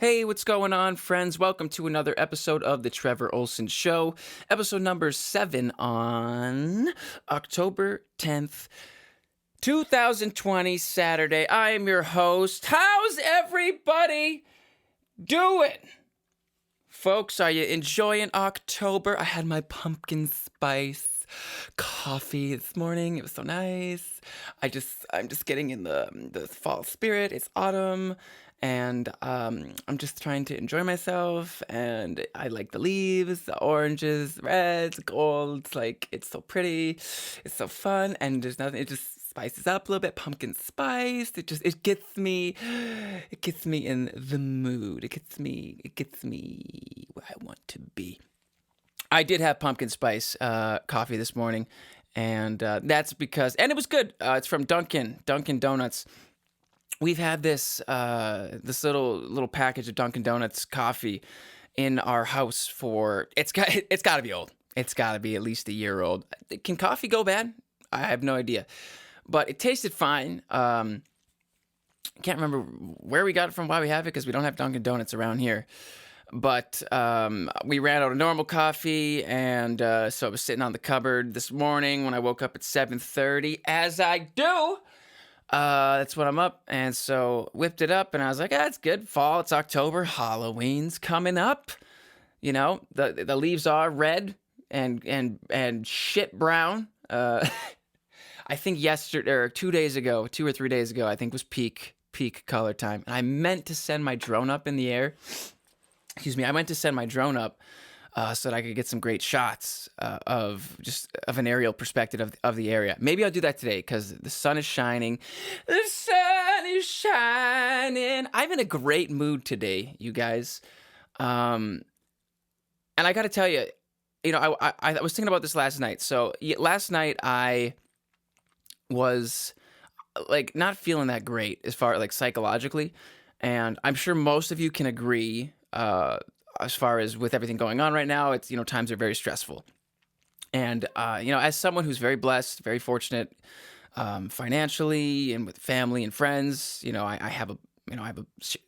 Hey, what's going on, friends? Welcome to another episode of The Trevor Ohlsen Show, episode number 7 on October 10th, 2020, Saturday. I am your host. How's everybody doing? Folks, are you enjoying October? I had my pumpkin spice coffee this morning. It was so nice. I'm just getting in the fall spirit. It's autumn, and I'm just trying to enjoy myself. And I like the leaves, the oranges, the reds, golds. Like, it's so pretty. It's so fun, and there's nothing. It just spices up a little bit. Pumpkin spice. It gets me in the mood. It gets me where I want to be. I did have pumpkin spice coffee this morning, and that's because, and it was good. It's from Dunkin' Donuts. We've had this little package of Dunkin' Donuts coffee in our house for it's got to be old. It's got to be at least a year old. Can coffee go bad? I have no idea, but it tasted fine. Can't remember where we got it from, why we have it, because we don't have Dunkin' Donuts around here. But we ran out of normal coffee, and so it was sitting on the cupboard this morning when I woke up at 7:30, as I do. That's when I'm up, and so whipped it up, and I was like, it's good. Fall, it's October, Halloween's coming up. You know, the leaves are red and shit brown. I think yesterday, or 2 or 3 days ago, I think was peak color time. And I meant to send my drone up in the air. Excuse me, I meant to send my drone up so that I could get some great shots of an aerial perspective of the area. Maybe I'll do that today because the sun is shining. The sun is shining. I'm in a great mood today, you guys. And I got to tell you, I was thinking about this last night. So last night I was like not feeling that great as far like psychologically, and I'm sure most of you can agree. As far as with everything going on right now, it's, times are very stressful. And, as someone who's very blessed, very fortunate, financially and with family and friends, I have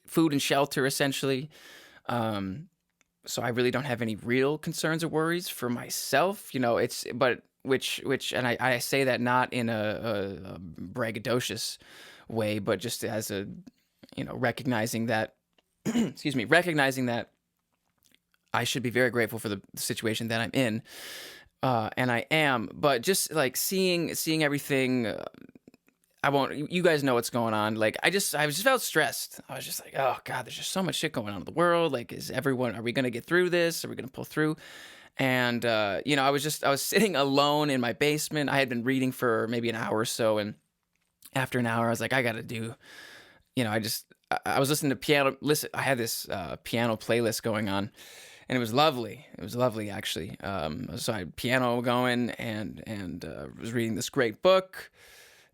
food and shelter essentially. So I really don't have any real concerns or worries for myself, and I say that not in a braggadocious way, but just as a, recognizing that, recognizing that I should be very grateful for the situation that I'm in, and I am. But just like seeing everything, you guys know what's going on. Like I just felt stressed. I was just like, oh God, there's just so much shit going on in the world. Like, are we gonna get through this? Are we gonna pull through? And I was sitting alone in my basement. I had been reading for maybe an hour or so, and after an hour, I was like, I gotta do. I was listening to piano. I had this piano playlist going on, and it was lovely. It was lovely, actually. So I had piano going, and was reading this great book,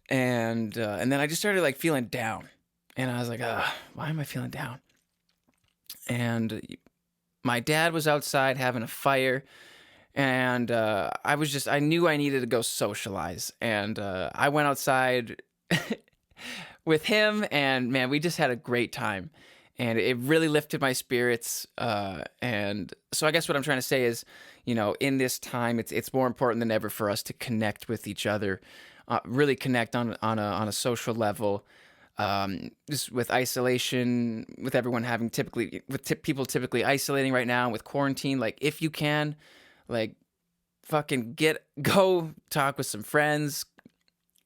and then I just started like feeling down, and I was like, why am I feeling down? And my dad was outside having a fire, and I knew I needed to go socialize, and I went outside. With him, and man, we just had a great time, and it really lifted my spirits. And so I guess what I'm trying to say is, in this time, it's more important than ever for us to connect with each other, really connect on a social level. Just with isolation, with everyone having people typically isolating right now, with quarantine, like if you can, like fucking go talk with some friends,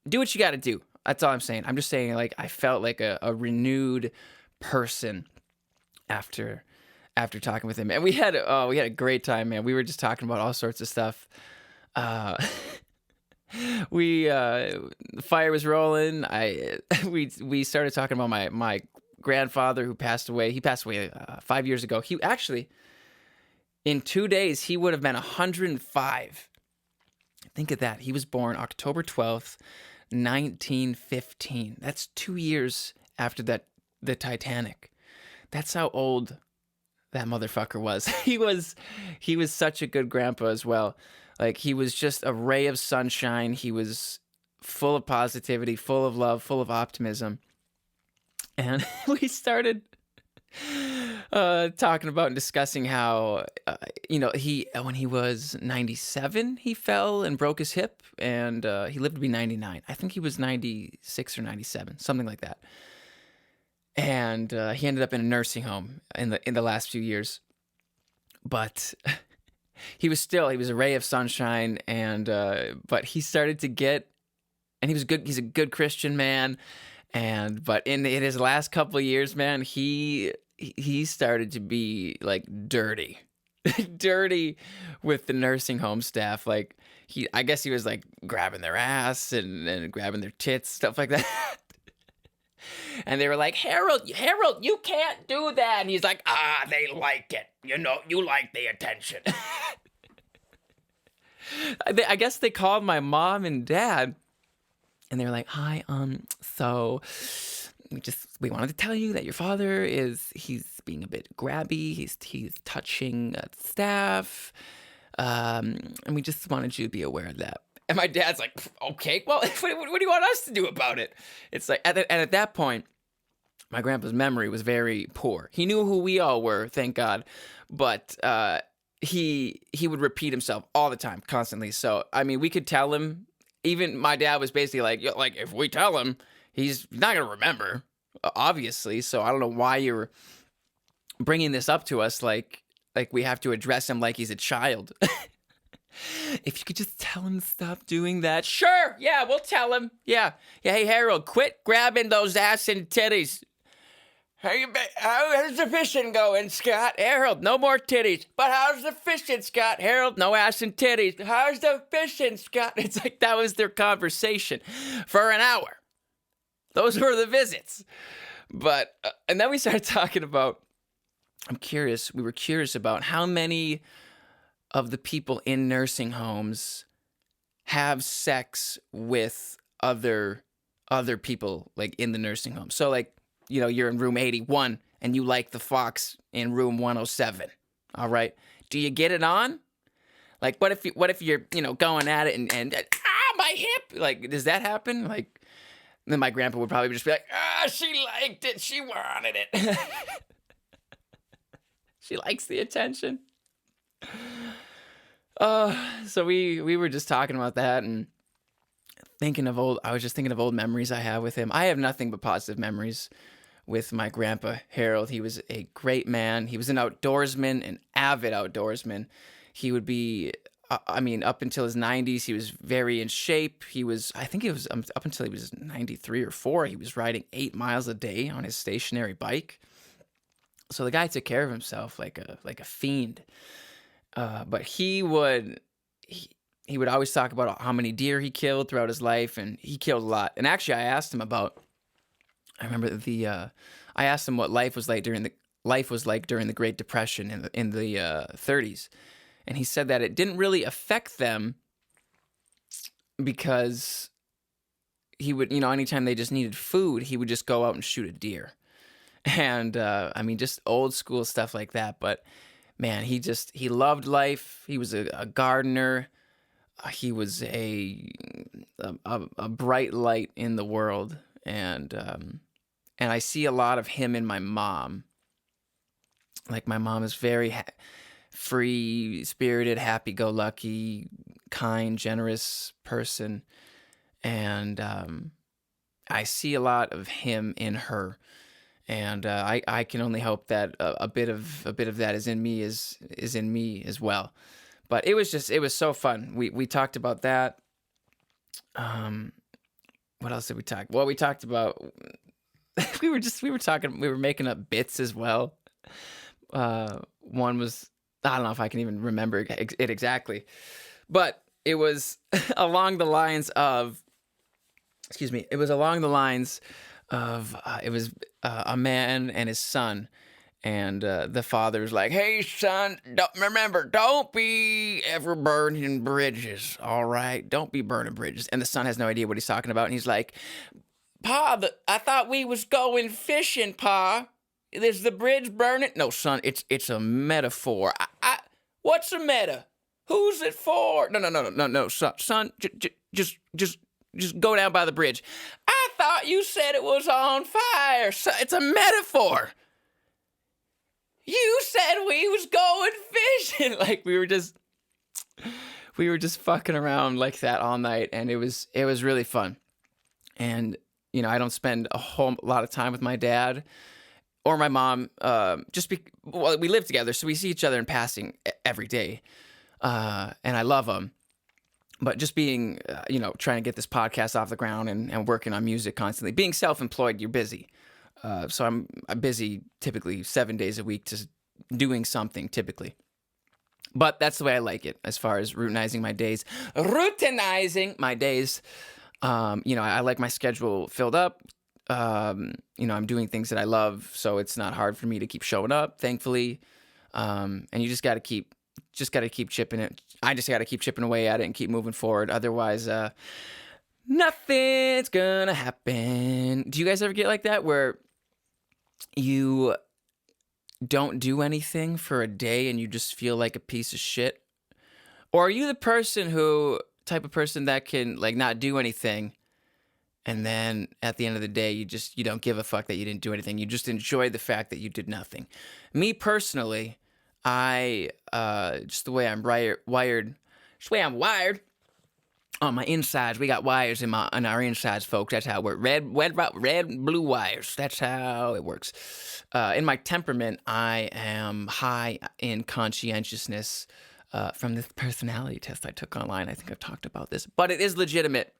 do what you got to do. That's all I'm saying. I'm just saying, like, I felt like a renewed person after talking with him, and we had a great time, man. We were just talking about all sorts of stuff. The fire was rolling. We started talking about my grandfather who passed away. He passed away 5 years ago. He actually, in 2 days, he would have been 105. Think of that. He was born October 12th. 1915. That's 2 years after the Titanic. That's how old that motherfucker was. He was such a good grandpa as well. Like, he was just a ray of sunshine. He was full of positivity, full of love, full of optimism. And we started talking about and discussing how, when he was 97, he fell and broke his hip, and he lived to be 99. I think he was 96 or 97, something like that. And he ended up in a nursing home in the last few years. But he was a ray of sunshine, and but he started to get, and he was good. He's a good Christian man, but in his last couple of years, man, he started to be like dirty, dirty with the nursing home staff. Like I guess he was like grabbing their ass and grabbing their tits, stuff like that. And they were like, Harold, you can't do that. And he's like, they like it. You like the attention. I guess they called my mom and dad, and they were like, hi, so we wanted to tell you that your father he's being a bit grabby. He's touching staff. And we just wanted you to be aware of that. And my dad's like, okay, well, what do you want us to do about it? It's like, and at that point, my grandpa's memory was very poor. He knew who we all were, thank God, but he would repeat himself all the time, constantly. So, I mean, we could tell him. Even my dad was basically like, if we tell him, he's not going to remember, obviously. So I don't know why you're bringing this up to us like we have to address him like he's a child. If you could just tell him to stop doing that. Sure, yeah, we'll tell him. Yeah, hey, Harold, quit grabbing those ass and titties. Hey, how's the fishing going, Scott? Harold, no more titties. But how's the fishing, Scott? Harold, no ass and titties. How's the fishing, Scott? It's like that was their conversation for an hour. Those were the visits. But, and then we started talking about, we were curious about how many of the people in nursing homes have sex with other people, like in the nursing home. So like, you're in room 81 and you like the fox in room 107. All right. Do you get it on? Like, what if you're, going at it and my hip? Like, does that happen? Like, then my grandpa would probably just be like, she liked it. She wanted it. She likes the attention. So we were just talking about that and I was just thinking of old memories I have with him. I have nothing but positive memories with my grandpa, Harold. He was a great man. He was an outdoorsman, an avid outdoorsman. He would be, up until his 90s, he was very in shape. I think it was up until he was 93 or 4, he was riding 8 miles a day on his stationary bike. So the guy took care of himself like a fiend. But he would always talk about how many deer he killed throughout his life, and he killed a lot. And actually, I asked him I asked him what life was like during the Great Depression in the 30s, and he said that it didn't really affect them because he would, anytime they just needed food, he would just go out and shoot a deer, and just old school stuff like that. But man, he loved life. He was a gardener. He was a bright light in the world, and I see a lot of him in my mom. Like my mom is very free-spirited, happy-go-lucky, kind, generous person, and I see a lot of him in her. And I can only hope that a bit of that is in me as well. But it was so fun. We talked about that. What else did we talk? Well, we talked about we were making up bits as well. One was, I don't know if I can even remember it exactly, but it was along the lines of, it was a man and his son, and the father's like, hey son, don't be ever burning bridges, all right? Don't be burning bridges. And the son has no idea what he's talking about, and he's like, Pa, I thought we was going fishing, Pa. Is the bridge burning? No, son, it's a metaphor. What's a meta? Who's it for? No, son, just go down by the bridge. I thought you said it was on fire. So it's a metaphor. Yeah, Like we were just fucking around like that all night, and it was really fun. And I don't spend a whole lot of time with my dad or my mom. Well, we live together, so we see each other in passing every day, and I love them. But just being, trying to get this podcast off the ground and working on music constantly. Being self-employed, you're busy. So I'm busy typically 7 days a week, just doing something typically. But that's the way I like it as far as routinizing my days. I like my schedule filled up. I'm doing things that I love, so it's not hard for me to keep showing up, thankfully. And you just got to keep chipping it. I just got to keep chipping away at it and keep moving forward. Otherwise, nothing's gonna happen. Do you guys ever get like that where you don't do anything for a day and you just feel like a piece of shit? Or are you the type of person that can like not do anything, and then at the end of the day you don't give a fuck that you didn't do anything? You just enjoy the fact that you did nothing. Me personally, I just the way I'm wired on my insides. We got wires on our insides, folks. That's how it works. Red, blue wires. That's how it works. In my temperament, I am high in conscientiousness from this personality test I took online. I think I've talked about this, but it is legitimate.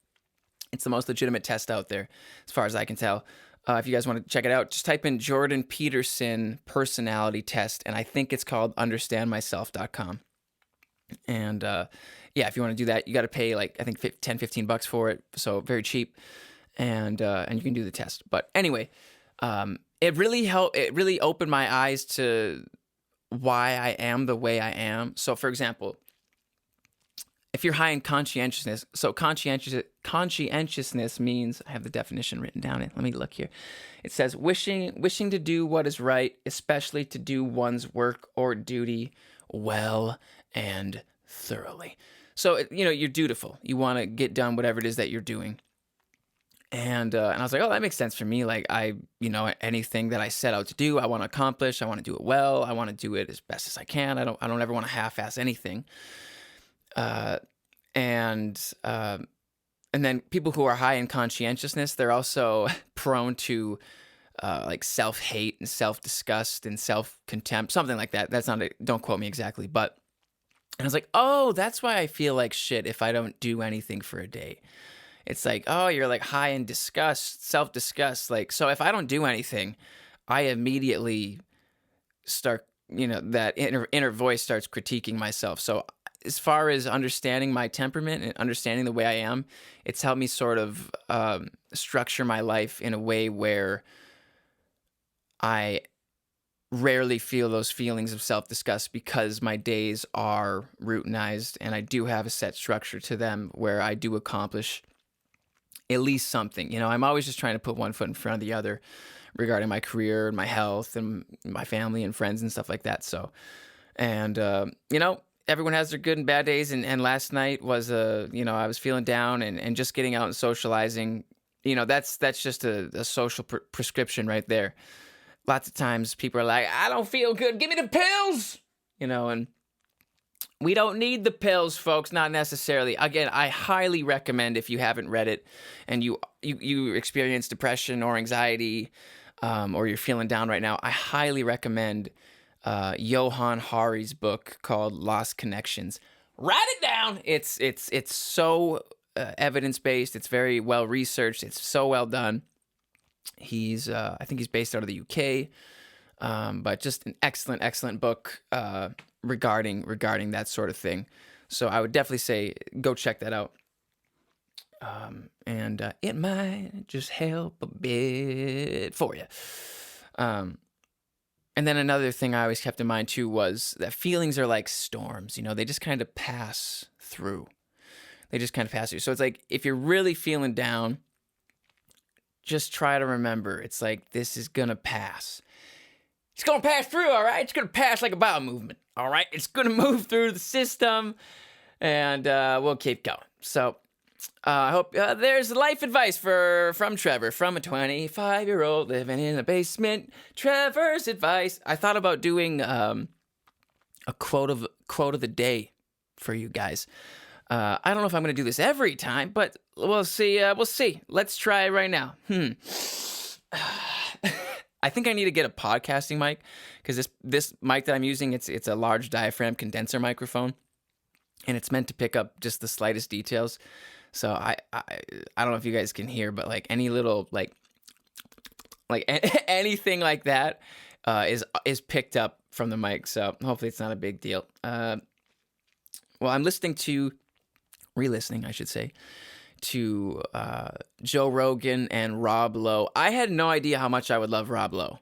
It's the most legitimate test out there, as far as I can tell. If you guys want to check it out, just type in Jordan Peterson personality test, and I think it's called understandmyself.com. And if you want to do that, you got to pay like I think $10-15 for it, so very cheap, and you can do the test. But anyway, it really helped. It really opened my eyes to why I am the way I am. So, for example, if you're high in conscientiousness, so conscientiousness means, I have the definition written down. Let me look here. It says wishing to do what is right, especially to do one's work or duty well and thoroughly. So, you're dutiful. You want to get done whatever it is that you're doing. And I was like, oh, that makes sense for me. Like anything that I set out to do, I want to accomplish. I want to do it well. I want to do it as best as I can. I don't ever want to half-ass anything. And then people who are high in conscientiousness, they're also prone to like self-hate and self-disgust and self-contempt, something like that. Don't quote me exactly, but I was like, oh, that's why I feel like shit if I don't do anything for a day. It's like, oh, you're like high in disgust, self-disgust. Like, so if I don't do anything, I immediately start, that inner voice starts critiquing myself. So as far as understanding my temperament and understanding the way I am, it's helped me sort of structure my life in a way where I rarely feel those feelings of self-disgust because my days are routinized and I do have a set structure to them where I do accomplish at least something. I'm always just trying to put one foot in front of the other regarding my career and my health and my family and friends and stuff like that. So, and, everyone has their good and bad days. And last night was, I was feeling down and just getting out and socializing. That's just a social prescription right there. Lots of times people are like, I don't feel good. Give me the pills, and we don't need the pills, folks. Not necessarily. Again, I highly recommend, if you haven't read it and you experience depression or anxiety, or you're feeling down right now, I highly recommend Johann Hari's book called Lost Connections. Write it down. It's so evidence-based. It's very well researched. It's so well done. I think he's based out of the UK, but just an excellent book regarding that sort of thing. So I would definitely say go check that out. And it might just help a bit for you. And then another thing I always kept in mind too was that feelings are like storms. They just kind of pass through. So it's like if you're really feeling down, just try to remember, it's like, this is going to pass. It's going to pass through, all right? It's going to pass like a bowel movement, all right? It's going to move through the system, and we'll keep going. So I hope there's life advice from Trevor, from a 25-year-old living in a basement. Trevor's advice. I thought about doing a a quote of the day for you guys. I don't know if I'm going to do this every time, but we'll see. We'll see. Let's try it right now. I think I need to get a podcasting mic because this mic that I'm using, it's a large diaphragm condenser microphone, and it's meant to pick up just the slightest details. So I don't know if you guys can hear, but like any little like anything like that is picked up from the mic. So hopefully it's not a big deal. Well, I'm re-listening, I should say, to Joe Rogan and Rob Lowe. I had no idea how much I would love Rob Lowe.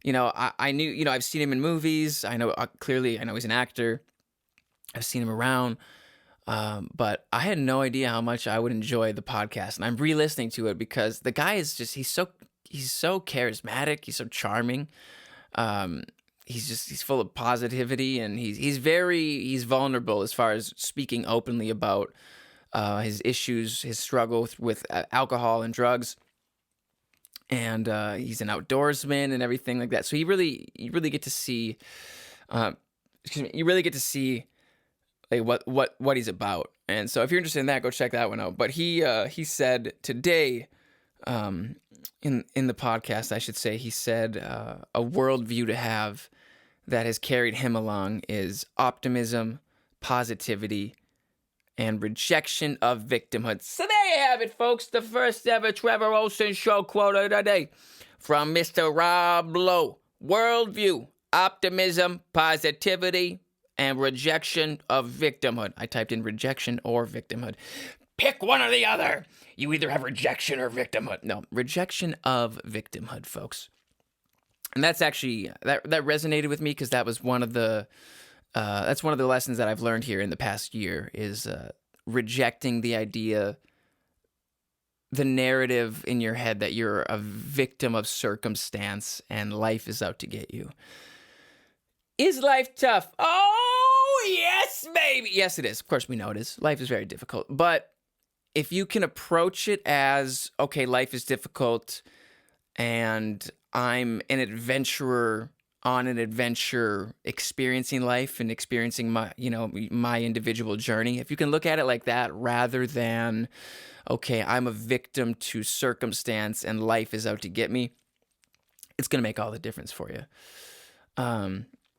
I knew, I've seen him in movies. I know clearly, I know he's an actor. I've seen him around. But I had no idea how much I would enjoy the podcast. And I'm re-listening to it because the guy is just, he's so charismatic. He's so charming. He's full of positivity, and he's vulnerable as far as speaking openly about his issues, his struggle with alcohol and drugs, and he's an outdoorsman and everything like that. So you really get to see, like what he's about. And so if you're interested in that, go check that one out. But he said today, in the podcast, I should say, he said a worldview to have that has carried him along is optimism, positivity, and rejection of victimhood. So there you have it, folks. The first ever Trevor Ohlsen Show quote of the day from Mr. Rob Lowe. Worldview, optimism, positivity, and rejection of victimhood. I typed in rejection or victimhood. Pick one or the other. You either have rejection or victimhood. No, rejection of victimhood, folks. And that's actually, that resonated with me because that was one of the lessons that I've learned here in the past year is rejecting the idea, the narrative in your head that you're a victim of circumstance and life is out to get you. Is life tough? Oh, yes, baby. Yes, it is. Of course, we know it is. Life is very difficult. But if you can approach it as, okay, life is difficult and I'm an adventurer on an adventure, experiencing life and experiencing my individual journey. If you can look at it like that rather than, okay, I'm a victim to circumstance and life is out to get me, it's going to make all the difference for you.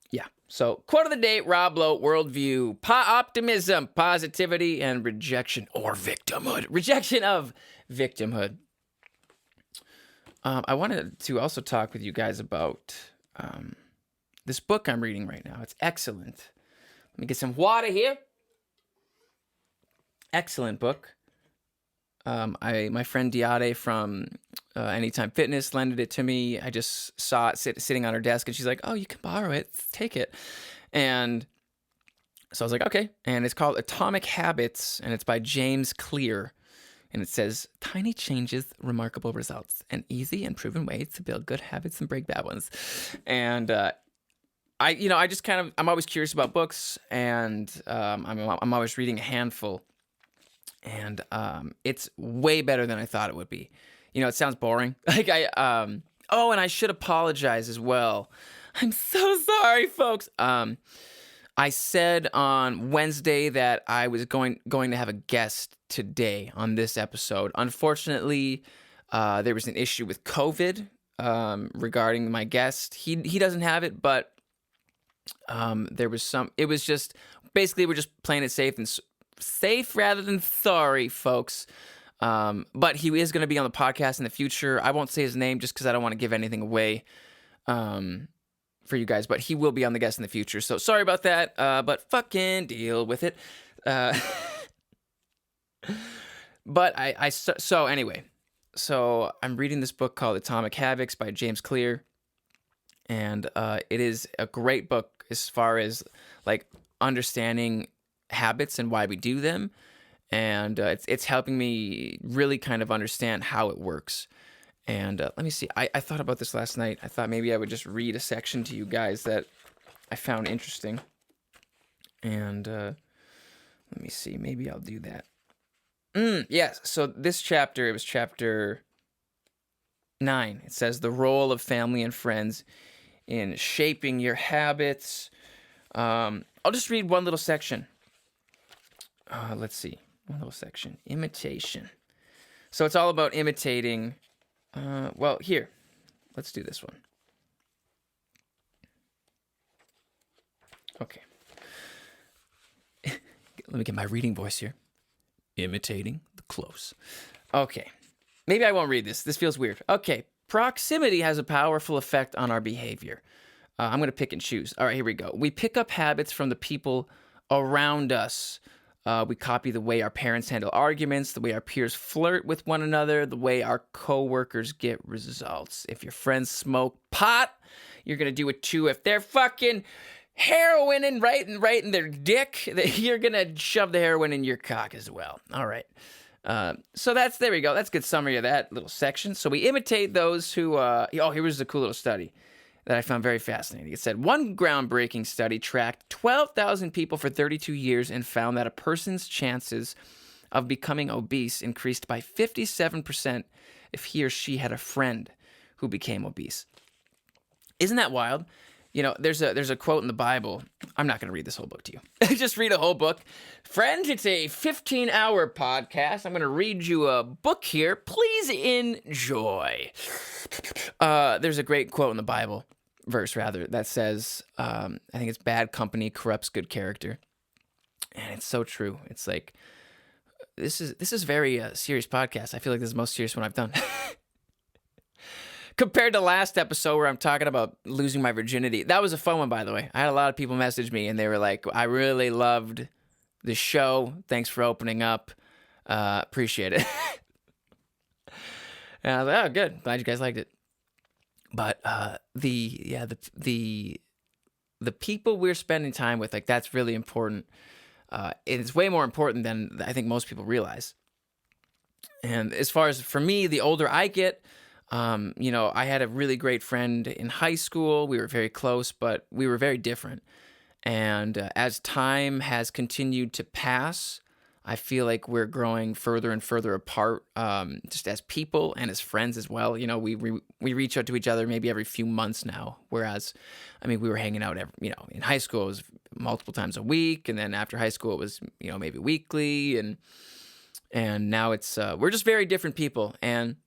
Yeah. So, quote of the day, Rob Lowe, worldview, optimism, positivity, and rejection or victimhood. Rejection of victimhood. I wanted to also talk with you guys about this book I'm reading right now. It's excellent. Let me get some water here. Excellent book. My friend Diade from Anytime Fitness lended it to me. I just saw it sitting on her desk, and she's like, "Oh, you can borrow it. Take it." And so I was like, "Okay." And it's called Atomic Habits, and it's by James Clear. And it says, "Tiny changes, remarkable results, an easy and proven way to build good habits and break bad ones." And I'm always curious about books, and I'm always reading a handful. And it's way better than I thought it would be. It sounds boring. And I should apologize as well. I'm so sorry, folks. I said on Wednesday that I was going to have a guest today on this episode. Unfortunately, there was an issue with COVID regarding my guest. He doesn't have it, but there was some. It was just basically we're just playing it safe rather than sorry, folks. But he is going to be on the podcast in the future. I won't say his name just because I don't want to give anything away for you guys, but he will be on the guest in the future. So sorry about that, but fucking deal with it. But so anyway, so I'm reading this book called Atomic Habits by James Clear, and it is a great book as far as like understanding habits and why we do them, and it's helping me really kind of understand how it works. And let me see, I thought about this last night. I thought maybe I would just read a section to you guys that I found interesting, and let me see, maybe I'll do that. Yes, so this chapter, it was chapter 9. It says the role of family and friends in shaping your habits. I'll just read one little section. Let's see. One little section. Imitation. So it's all about imitating. Well, here. Let's do this one. Okay. Let me get my reading voice here. Imitating the close. Okay. Maybe I won't read this. This feels weird. Okay. Proximity has a powerful effect on our behavior. I'm going to pick and choose. All right, here we go. We pick up habits from the people around us. We copy the way our parents handle arguments, the way our peers flirt with one another, the way our coworkers get results. If your friends smoke pot, you're going to do it too. If they're fucking heroin and right in their dick, you're going to shove the heroin in your cock as well. All right. So there we go. That's a good summary of that little section. So we imitate those who, here was a cool little study that I found very fascinating. It said one groundbreaking study tracked 12,000 people for 32 years and found that a person's chances of becoming obese increased by 57% if he or she had a friend who became obese. Isn't that wild? You know, there's a quote in the Bible. I'm not going to read this whole book to you. Just read a whole book. Friend, it's a 15-hour podcast. I'm going to read you a book here. Please enjoy. There's a great quote in the Bible, verse rather, that says, I think it's bad company corrupts good character. And it's so true. It's like, this is very serious podcast. I feel like this is the most serious one I've done. Compared to last episode where I'm talking about losing my virginity. That was a fun one, by the way. I had a lot of people message me, and they were like, I really loved the show. Thanks for opening up. Appreciate it. And I was like, oh, good. Glad you guys liked it. But the people we're spending time with, like, that's really important. It's way more important than I think most people realize. And as far as, for me, the older I get, I had a really great friend in high school. We were very close, but we were very different. And as time has continued to pass, I feel like we're growing further and further apart, just as people and as friends as well. You know, we reach out to each other maybe every few months now. Whereas, I mean, we were hanging out in high school it was multiple times a week, and then after high school it was maybe weekly, and now it's we're just very different people. And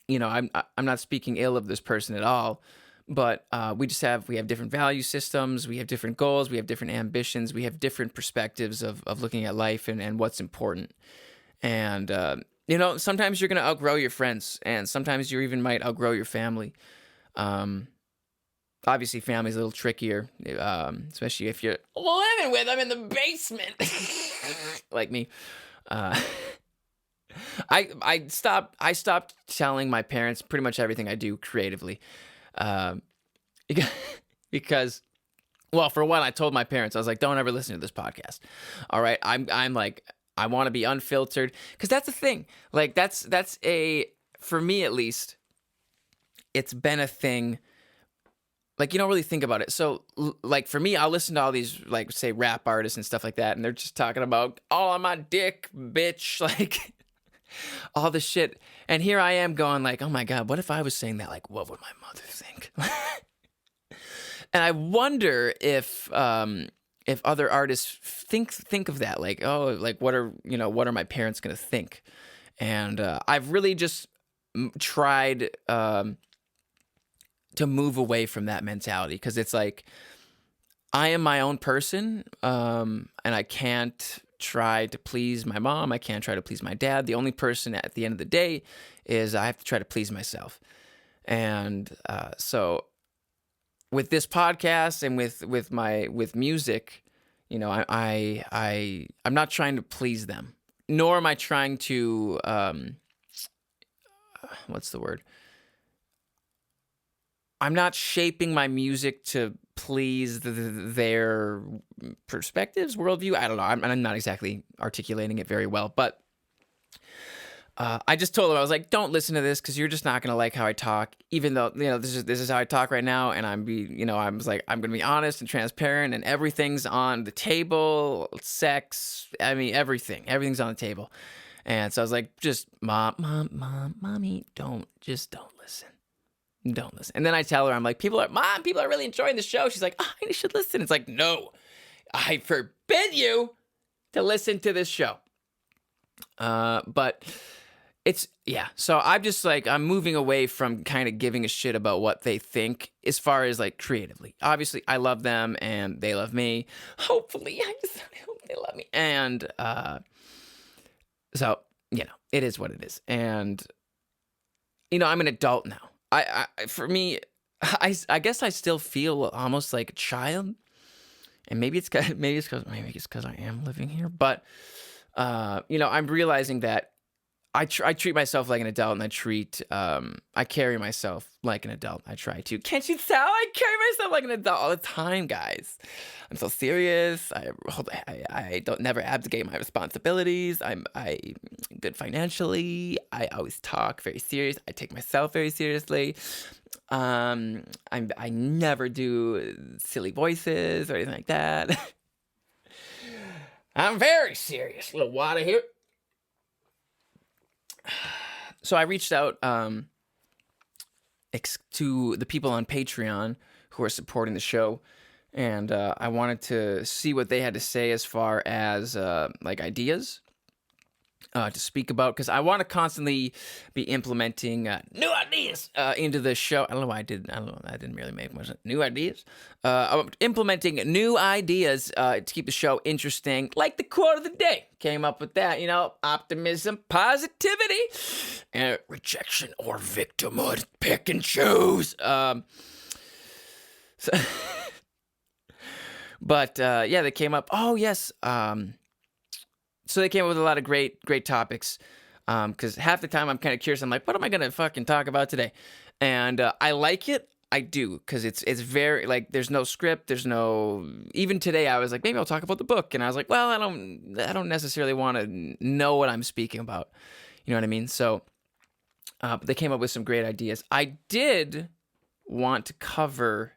I'm not speaking ill of this person at all, but we have different value systems, we have different goals, we have different ambitions, we have different perspectives of looking at life and what's important. And sometimes you're gonna outgrow your friends, and sometimes you even might outgrow your family. Obviously, family's a little trickier, especially if you're living with them in the basement, like me. I stopped telling my parents pretty much everything I do creatively, because, well, for one, I told my parents, I was like, don't ever listen to this podcast. All right, I'm like, I want to be unfiltered, because that's the thing. Like that's for me at least, it's been a thing. Like, you don't really think about it. So, like, for me, I'll listen to all these, like, say, rap artists and stuff like that, and they're just talking about, all on my dick, bitch, like, all this shit. And here I am going like, oh my God, what if I was saying that? Like, what would my mother think? And I wonder if other artists think of that, like, oh, like, what are my parents going to think? And I've really just tried to move away from that mentality, because it's like, I am my own person, and I can't try to please my mom. I can't try to please my dad. The only person at the end of the day is I have to try to please myself. And so with this podcast and with music, I'm not trying to please them, nor am I trying to what's the word? I'm not shaping my music to please their perspectives, worldview. I don't know. I'm not exactly articulating it very well, but I just told them, I was like, don't listen to this, because you're just not going to like how I talk, even though, this is how I talk right now. And I was like, I'm going to be honest and transparent, and everything's on the table, sex. I mean, everything's on the table. And so I was like, just mommy, don't listen. don't listen. And then I tell her, I'm like, people are really enjoying the show. She's like, you should listen. It's like, no, I forbid you to listen to this show. But it's, yeah. So I'm just like, I'm moving away from kind of giving a shit about what they think as far as like creatively. Obviously, I love them and they love me. Hopefully, I hope they love me. And so, it is what it is. And, I'm an adult now. For me, I guess I still feel almost like a child. And maybe it's because I am living here. But, I'm realizing that I treat myself like an adult, and I carry myself like an adult. I try to. Can't you tell? I carry myself like an adult all the time, guys. I'm so serious. I don't never abdicate my responsibilities. I'm good financially. I always talk very serious. I take myself very seriously. I never do silly voices or anything like that. I'm very serious. A little water here. So I reached out to the people on Patreon who are supporting the show, and I wanted to see what they had to say as far as like ideas to speak about, because I want to constantly be implementing new ideas into the show. I don't know why I didn't really make much new ideas. I'm implementing new ideas to keep the show interesting, like the quote of the day. Came up with that, optimism, positivity, and rejection or victimhood. Pick and choose. But they came up. Oh yes. So they came up with a lot of great topics, because half the time I'm kind of curious. I'm like, what am I going to fucking talk about today? And I like it. I do, because it's very, like, there's no script. There's no, even today I was like, maybe I'll talk about the book. And I was like, well, I don't necessarily want to know what I'm speaking about. You know what I mean? So but they came up with some great ideas. I did want to cover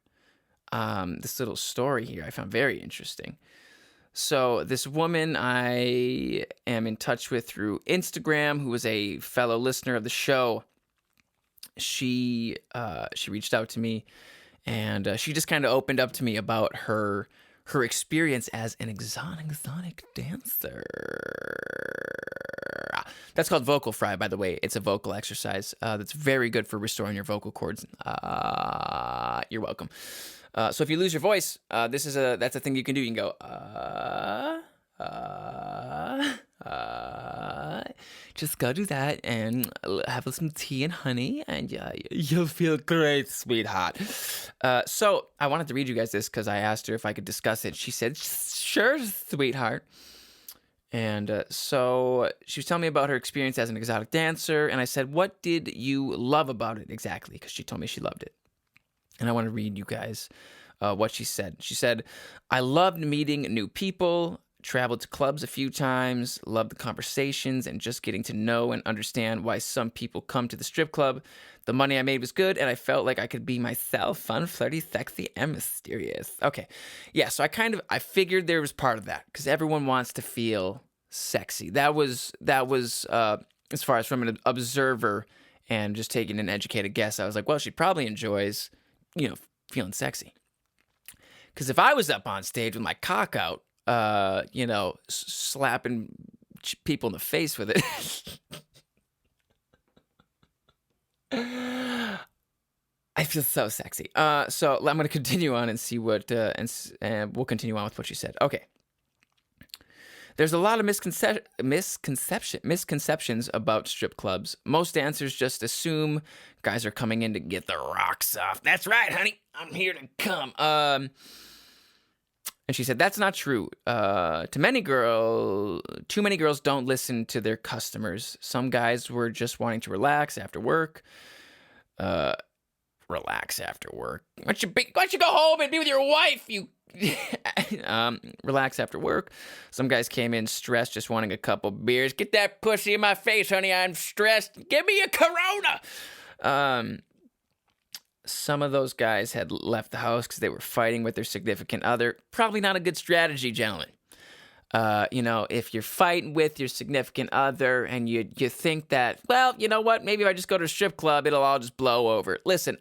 this little story here I found very interesting. So this woman I am in touch with through Instagram, who was a fellow listener of the show, she reached out to me, and she just kind of opened up to me about her experience as an exotic dancer. That's called vocal fry, by the way. It's a vocal exercise that's very good for restoring your vocal cords. You're welcome. So if you lose your voice, that's a thing you can do. You can go, just go do that and have some tea and honey, and you'll feel great, sweetheart. So I wanted to read you guys this because I asked her if I could discuss it. She said, sure, sweetheart. And so she was telling me about her experience as an exotic dancer, and I said, what did you love about it exactly? Because she told me she loved it. And I want to read you guys what she said. She said, I loved meeting new people, traveled to clubs a few times, loved the conversations and just getting to know and understand why some people come to the strip club. The money I made was good, and I felt like I could be myself, fun, flirty, sexy, and mysterious. Okay. Yeah, so I figured there was part of that, because everyone wants to feel sexy. That was as far as from an observer and just taking an educated guess, I was like, well, she probably enjoys feeling sexy. Because if I was up on stage with my cock out, slapping people in the face with it, I feel so sexy. So I'm going to continue on and see what, and we'll continue on with what she said. Okay. There's a lot of misconceptions about strip clubs. Most dancers just assume guys are coming in to get the rocks off. That's right, honey. I'm here to come. And she said, that's not true. Too many girls don't listen to their customers. Some guys were just wanting to relax after work. Relax after work. Why don't you go home and be with your wife, you... Relax after work. Some guys came in stressed, just wanting a couple beers. Get that pussy in my face, honey. I'm stressed. Give me a Corona. Some of those guys had left the house because they were fighting with their significant other. Probably not a good strategy, gentlemen. If you're fighting with your significant other and you think that, well, you know what, maybe if I just go to a strip club, it'll all just blow over. Listen,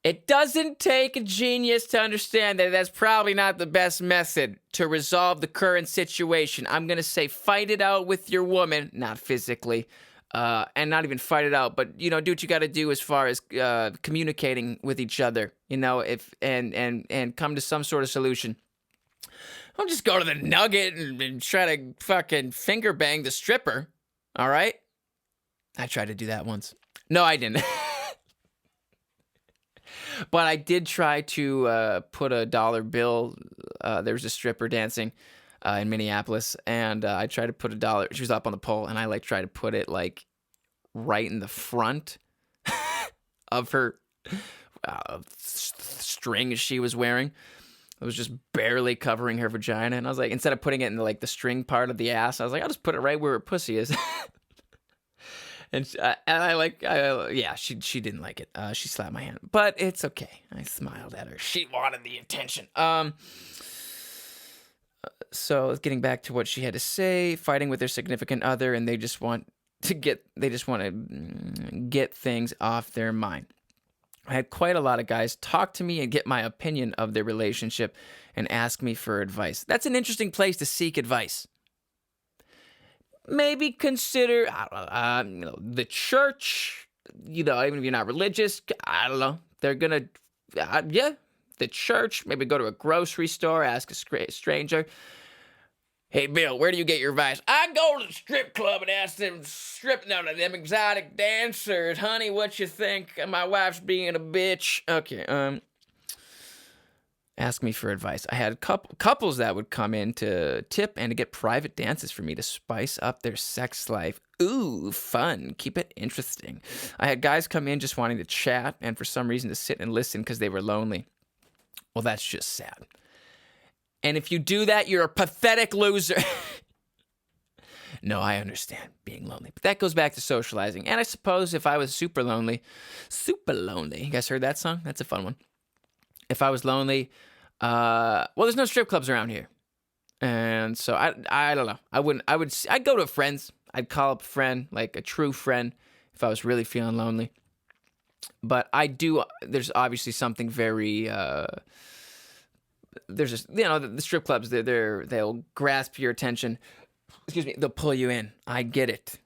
it doesn't take a genius to understand that that's probably not the best method to resolve the current situation. I'm going to say fight it out with your woman, not physically, and not even fight it out, but, do what you got to do as far as communicating with each other, and come to some sort of solution. Don't just go to the Nugget and try to fucking finger bang the stripper, all right? I tried to do that once. No, I didn't. But I did try to put a dollar bill. There was a stripper dancing in Minneapolis, and I tried to put a dollar. She was up on the pole, and I tried to put it right in the front of her string she was wearing. It was just barely covering her vagina, and I was like, instead of putting it in the string part of the ass, I was like, I'll just put it right where her pussy is. And she didn't like it. She slapped my hand, but it's okay. I smiled at her. She wanted the attention. So getting back to what she had to say, fighting with their significant other, and they just want to get things off their mind. I had quite a lot of guys talk to me and get my opinion of their relationship and ask me for advice. That's an interesting place to seek advice. Maybe consider, the church, even if you're not religious, I don't know. They're going to, the church, maybe go to a grocery store, ask a stranger, hey, Bill, where do you get your advice? I go to the strip club and ask them them exotic dancers, honey, what you think? My wife's being a bitch. Okay, ask me for advice. I had couples that would come in to tip and to get private dances for me to spice up their sex life. Ooh, fun. Keep it interesting. I had guys come in just wanting to chat and for some reason to sit and listen because they were lonely. Well, that's just sad. And if you do that, you're a pathetic loser. No, I understand being lonely. But that goes back to socializing. And I suppose if I was super lonely. You guys heard that song? That's a fun one. If I was lonely, there's no strip clubs around here. And so I don't know. I'd go to a friend's. I'd call up a friend, like a true friend, if I was really feeling lonely. But there's obviously something very, there's just, the strip clubs, they'll grasp your attention. Excuse me, they'll pull you in. I get it.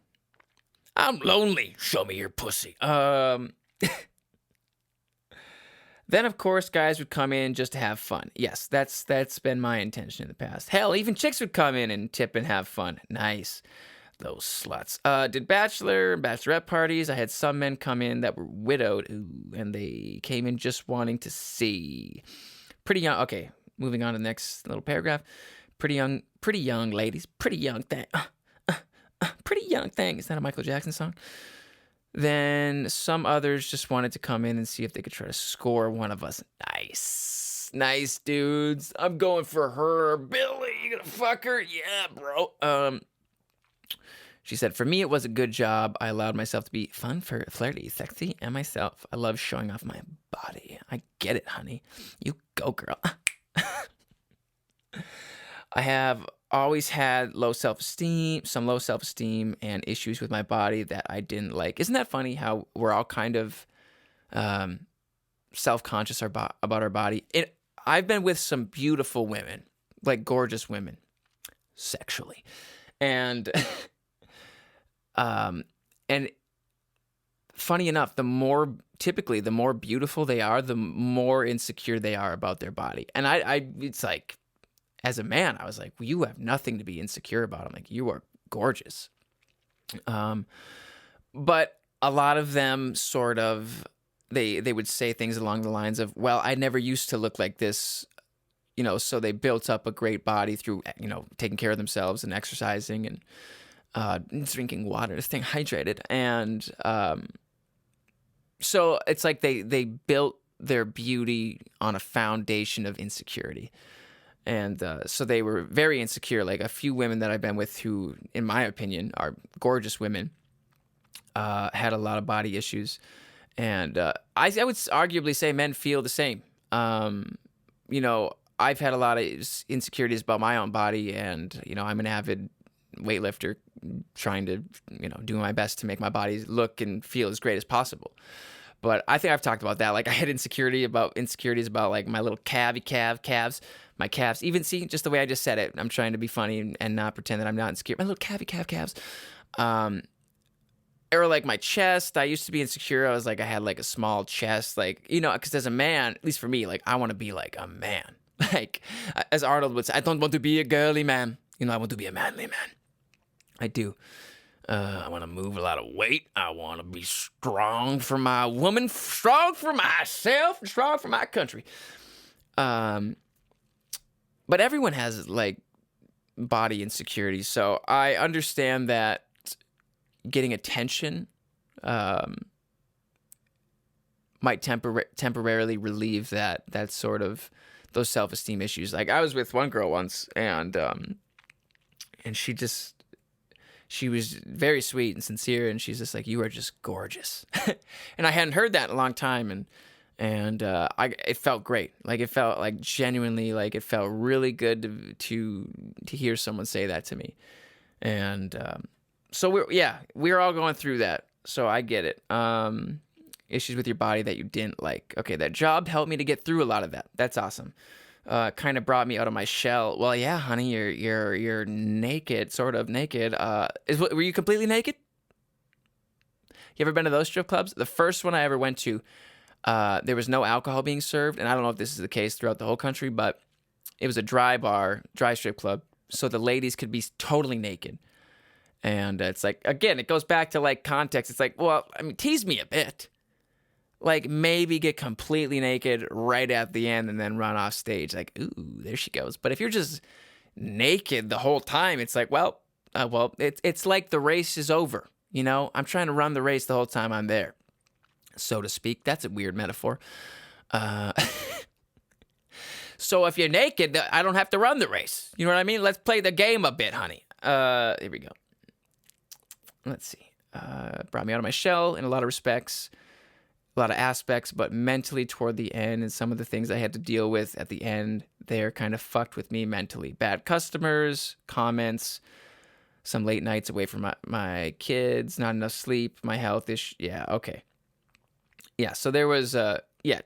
I'm lonely. Show me your pussy. Then, of course, guys would come in just to have fun. Yes, that's been my intention in the past. Hell, even chicks would come in and tip and have fun. Nice. Those sluts. Did bachelor and bachelorette parties. I had some men come in that were widowed, and they came in just wanting to see. Pretty young. Okay, moving on to the next little paragraph. Pretty young ladies. Pretty young thing. Pretty young thing. Is that a Michael Jackson song? Then some others just wanted to come in and see if they could try to score one of us. Nice dudes. I'm going for her. Billy, you gonna fuck her? Yeah, bro. She said, for me, it was a good job. I allowed myself to be fun, flirty, sexy, and myself. I love showing off my body. I get it, honey. You go, girl. I have always had low self-esteem and issues with my body that I didn't like. Isn't that funny how we're all kind of self-conscious about our body? I've been with some beautiful women, like gorgeous women, sexually. And and funny enough, the more beautiful they are, the more insecure they are about their body. And it's like, as a man, I was like, well, you have nothing to be insecure about. I'm like, you are gorgeous. But a lot of them sort of, they would say things along the lines of, well, I never used to look like this, so they built up a great body through, taking care of themselves and exercising and drinking water to stay hydrated. And so it's like they built their beauty on a foundation of insecurity. And so they were very insecure. Like a few women that I've been with who, in my opinion, are gorgeous women, had a lot of body issues. And I would arguably say men feel the same. I've had a lot of insecurities about my own body, and I'm an avid weightlifter, trying to do my best to make my body look and feel as great as possible. But I think I've talked about that. Like, I had insecurities about like my little calves, my calves. Even see, just the way I just said it, I'm trying to be funny and not pretend that I'm not insecure. My little calves. Or like my chest. I used to be insecure. I was like, I had like a small chest, like, because as a man, at least for me, like, I want to be like a man. Like, as Arnold would say, I don't want to be a girly man. I want to be a manly man. I do. I want to move a lot of weight. I want to be strong for my woman, strong for myself, and strong for my country. But everyone has like body insecurities, so I understand that getting attention might temporarily relieve that sort of those self-esteem issues. Like, I was with one girl once, and she was very sweet and sincere, and she's just like, "You are just gorgeous," and I hadn't heard that in a long time, and it felt great. Like, it felt like genuinely, like, it felt really good to hear someone say that to me, and so we're all going through that. So I get it. Issues with your body that you didn't like. Okay, that job helped me to get through a lot of that. That's awesome. Kind of brought me out of my shell. Well, yeah, honey, you're naked, sort of naked. Were you completely naked? You ever been to those strip clubs? The first one I ever went to, there was no alcohol being served, and I don't know if this is the case throughout the whole country, but it was a dry strip club, so the ladies could be totally naked. And it's like, again, it goes back to like context. It's like, well, I mean, tease me a bit. Like, maybe get completely naked right at the end and then run off stage. Like, ooh, there she goes. But if you're just naked the whole time, it's like, well, it's like the race is over. I'm trying to run the race the whole time I'm there, so to speak. That's a weird metaphor. So if you're naked, I don't have to run the race. You know what I mean? Let's play the game a bit, honey. Here we go. Let's see. Brought me out of my shell in a lot of respects. A lot of aspects, but mentally toward the end, and some of the things I had to deal with at the end there kind of fucked with me mentally. Bad customers, comments, some late nights away from my kids, not enough sleep, my health issue. Yeah, okay. Yeah, so there was,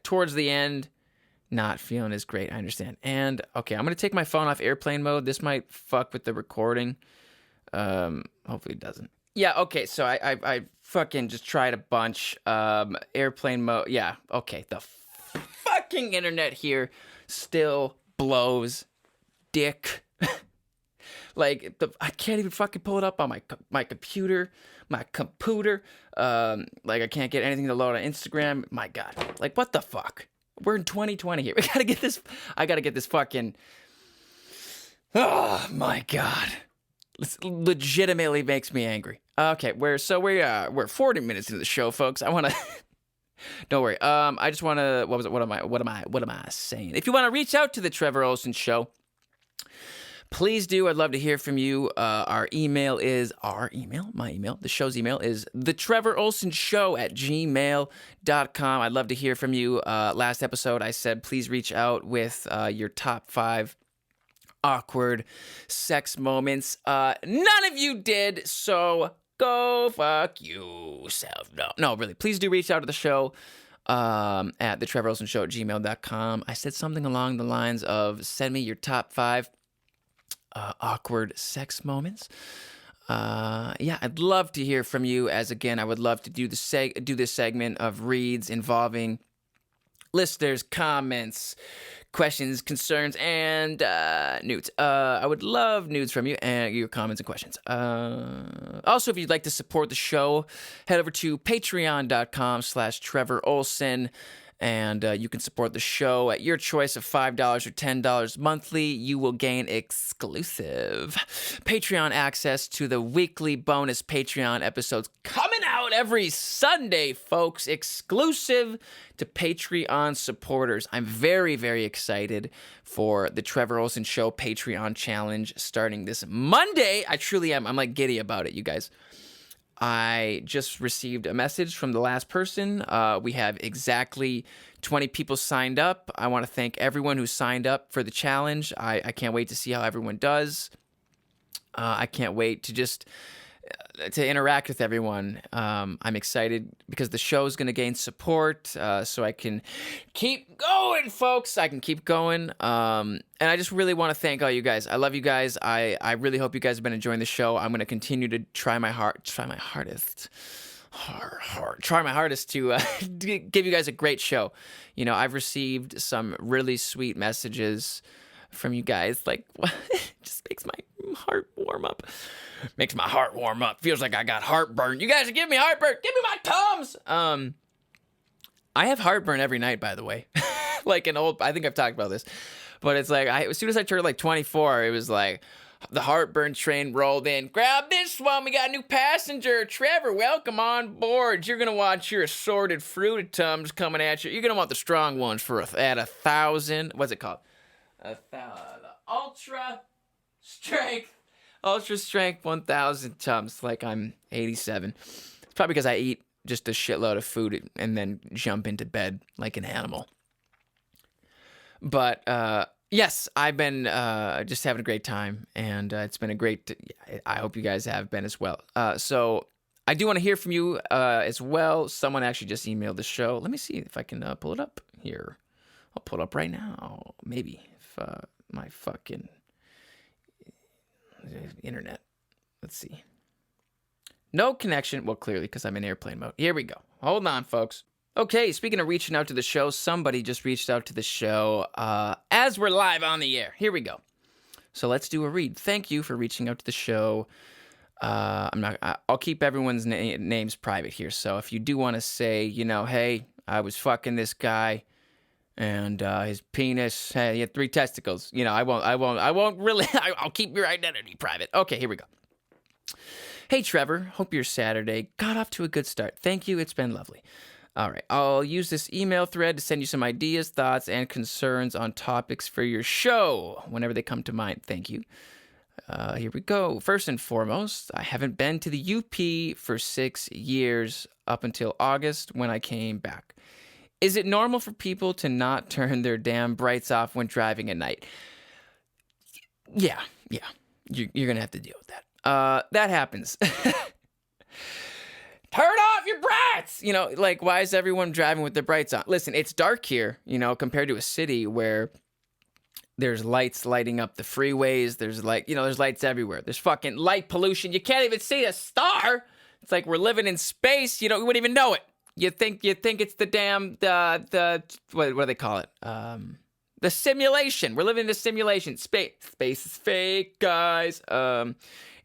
towards the end, not feeling as great, I understand. And, okay, I'm going to take my phone off airplane mode. This might fuck with the recording. Hopefully it doesn't. Yeah, okay, so I fucking just tried a bunch. Airplane mode. Yeah, okay. The fucking internet here still blows dick. Like, I can't even fucking pull it up on my computer. Like, I can't get anything to load on Instagram. My God. Like, what the fuck? We're in 2020 here. I gotta get this fucking... Oh, my God. This legitimately makes me angry. Okay, we're 40 minutes into the show, folks. I want to don't worry. I just want to what am I saying? If you want to reach out to the Trevor Ohlsen Show, please do. I'd love to hear from you. My email, the show's email is thetrevorolsenshow@gmail.com. I'd love to hear from you. Last episode I said please reach out with your top 5 awkward sex moments. None of you did, so go fuck yourself. No, really. Please do reach out to the show at thetrevorolsenshow@gmail.com. I said something along the lines of send me your top 5 awkward sex moments. I'd love to hear from you, as again, I would love to do this segment of reads involving listeners, comments, questions, concerns, and nudes. I would love nudes from you and your comments and questions. Also, if you'd like to support the show, head over to patreon.com/Trevor Ohlsen. And you can support the show at your choice of $5 or $10 monthly. You will gain exclusive Patreon access to the weekly bonus Patreon episodes coming out every Sunday, folks. Exclusive to Patreon supporters. I'm very, very excited for the Trevor Ohlsen Show Patreon challenge starting this Monday. I truly am. I'm like giddy about it, you guys. I just received a message from the last person. We have exactly 20 people signed up. I want to thank everyone who signed up for the challenge. I can't wait to see how everyone does. I can't wait to just to interact with everyone. I'm excited because the show is going to gain support, so I can keep going, folks. I can keep going. And I just really want to thank all you guys. I love you guys. I really hope you guys have been enjoying the show. I'm going to continue to try my hardest to give you guys a great show. You know, I've received some really sweet messages from you guys. Like, it just makes my heart warm up. Makes my heart warm up. Feels like I got heartburn. You guys are giving me heartburn. Give me my Tums. I have heartburn every night, by the way. Like I think I've talked about this, but it's like as soon as I turned like 24, it was like the heartburn train rolled in. Grab this one. We got a new passenger. Trevor, welcome on board. You're gonna want your assorted fruited Tums coming at you. You're gonna want the strong ones for at 1,000. What's it called? Ultra strength 1,000 Tums, like I'm 87. It's probably because I eat just a shitload of food and then jump into bed like an animal. But yes, I've been just having a great time, and it's been a great. I hope you guys have been as well. So I do want to hear from you as well. Someone actually just emailed the show. Let me see if I can pull it up here. I'll pull it up right now. Maybe if my fucking internet. Let's see. No connection. Well, clearly, because I'm in airplane mode. Here we go. Hold on, folks. Okay, speaking of reaching out to the show, somebody just reached out to the show as we're live on the air. Here we go. So let's do a read. Thank you for reaching out to the show. I'll keep everyone's names private here. So if you do want to say, you know, hey, I was fucking this guy, and his penis, he had 3 testicles. You know, I won't really, I'll keep your identity private. Okay, here we go. Hey, Trevor, hope your Saturday got off to a good start. Thank you, it's been lovely. All right, I'll use this email thread to send you some ideas, thoughts, and concerns on topics for your show whenever they come to mind. Thank you. Here we go. First and foremost, I haven't been to the UP for 6 years up until August when I came back. Is it normal for people to not turn their damn brights off when driving at night? Yeah. You're going to have to deal with that. That happens. Turn off your brights! You know, like, why is everyone driving with their brights on? Listen, it's dark here, you know, compared to a city where there's lights lighting up the freeways. There's there's lights everywhere. There's fucking light pollution. You can't even see a star. It's like we're living in space. You wouldn't even know it. You think it's the damn what do they call it? The simulation. We're living in the simulation. Space is fake, guys. And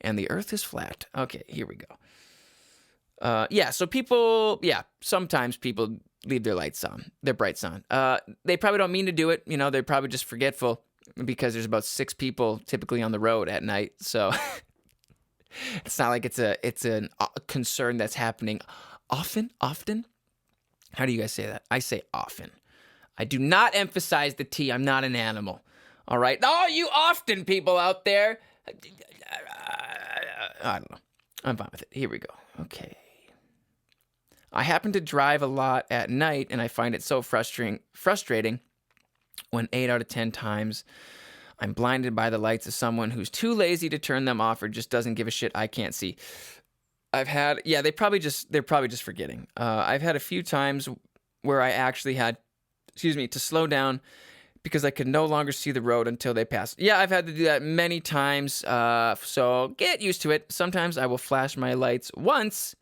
the Earth is flat. Okay, here we go. So people, sometimes people leave their lights on, their brights on. They probably don't mean to do it. You know, they're probably just forgetful because there's about 6 people typically on the road at night. So it's not like it's a concern that's happening often. How do you guys say that? I say often. I do not emphasize the T. I'm not an animal. All right. All you often people out there. I don't know. I'm fine with it. Here we go. Okay. I happen to drive a lot at night, and I find it so frustrating when 8 out of 10 times I'm blinded by the lights of someone who's too lazy to turn them off or just doesn't give a shit I can't see. They're probably just forgetting. I've had a few times where I actually had, to slow down because I could no longer see the road until they passed. Yeah, I've had to do that many times, so get used to it. Sometimes I will flash my lights once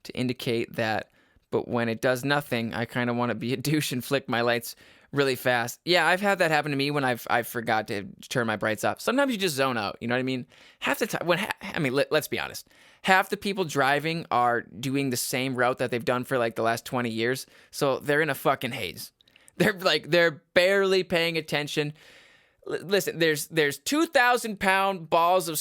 to indicate that, but when it does nothing, I kind of want to be a douche and flick my lights really fast. Yeah, I've had that happen to me when I've forgot to turn my brights off. Sometimes you just zone out, you know what I mean? Half the time, let's be honest. Half the people driving are doing the same route that they've done for like the last 20 years, so they're in a fucking haze. They're barely paying attention. Listen, there's 2,000-pound balls of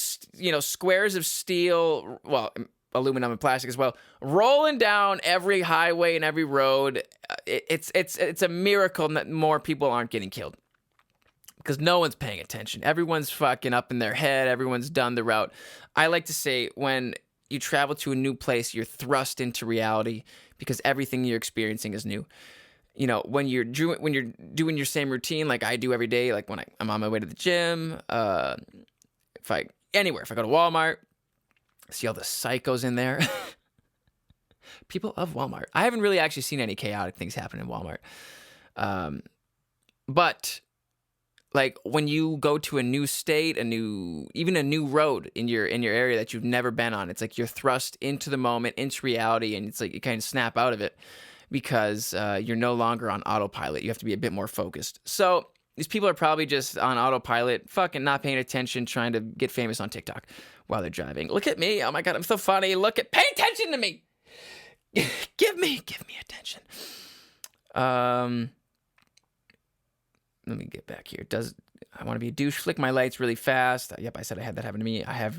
squares of steel, well, aluminum and plastic as well, rolling down every highway and every road. It's a miracle that more people aren't getting killed because no one's paying attention. Everyone's fucking up in their head. Everyone's done the route. I like to say when you travel to a new place, you're thrust into reality because everything you're experiencing is new. You know, when you're doing your same routine like I do every day, like when I'm on my way to the gym, if I go to Walmart, see all the psychos in there. People of Walmart. I haven't really actually seen any chaotic things happen in Walmart. But like when you go to a new state, even a new road in your area that you've never been on, it's like you're thrust into the moment, into reality, and it's like you kind of snap out of it because you're no longer on autopilot. You have to be a bit more focused. So these people are probably just on autopilot, fucking not paying attention, trying to get famous on TikTok while they're driving. Look at me. Oh my God, I'm so funny. Pay attention to me. Give me attention. Let me get back here. I want to be a douche? Flick my lights really fast. Yep, I said I had that happen to me. I have